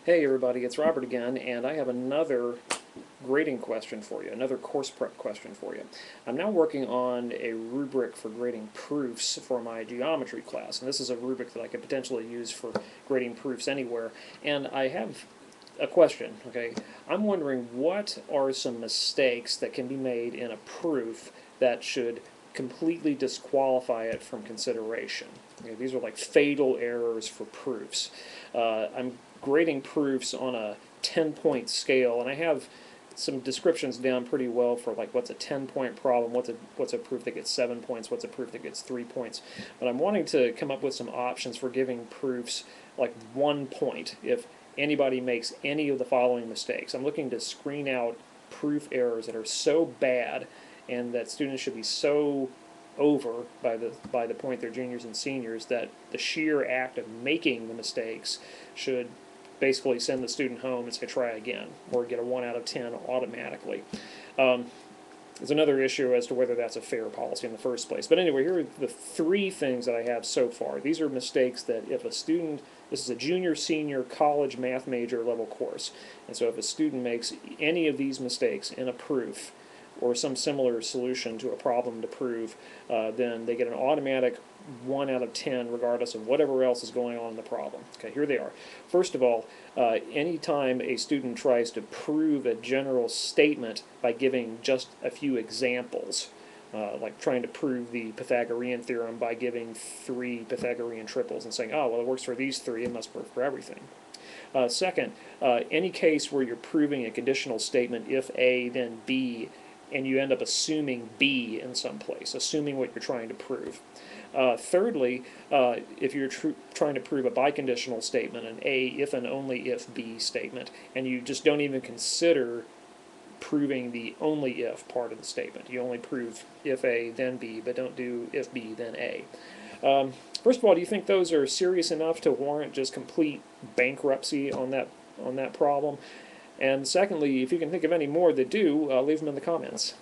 Hey everybody, it's Robert again, and I have another grading question for you, another course prep question for you. I'm now working on a rubric for grading proofs for my geometry class, and this is a rubric that I could potentially use for grading proofs anywhere. And I have a question, okay? I'm wondering what are some mistakes that can be made in a proof that should completely disqualify it from consideration. Okay, these are like fatal errors for proofs. I'm grading proofs on a 10-point scale, and I have some descriptions down pretty well for like what's a 10-point problem, what's a proof that gets 7 points, what's a proof that gets 3 points. But I'm wanting to come up with some options for giving proofs like 1 point if anybody makes any of the following mistakes. I'm looking to screen out proof errors that are so bad and that students should be so over by the point they're juniors and seniors that the sheer act of making the mistakes should basically send the student home and say try again or get a 1 out of 10 automatically. There's another issue as to whether that's a fair policy in the first place. But anyway, here are the 3 things that I have so far. These are mistakes that if a student, this is a junior, senior, college math major level course, and so if a student makes any of these mistakes in a proof or some similar solution to a problem to prove, then they get an automatic 1 out of 10 regardless of whatever else is going on in the problem. Okay, here they are. First of all, anytime a student tries to prove a general statement by giving just a few examples, like trying to prove the Pythagorean theorem by giving 3 Pythagorean triples and saying, oh, well, it works for these 3, it must work for everything. Second, any case where you're proving a conditional statement, if A, then B, and you end up assuming B in some place, assuming what you're trying to prove. Thirdly, if you're trying to prove a biconditional statement, an A if and only if B statement, and you just don't even consider proving the only if part of the statement. You only prove if A, then B, but don't do if B, then A. First of all, do you think those are serious enough to warrant just complete bankruptcy on that problem? And secondly, if you can think of any more that do, leave them in the comments.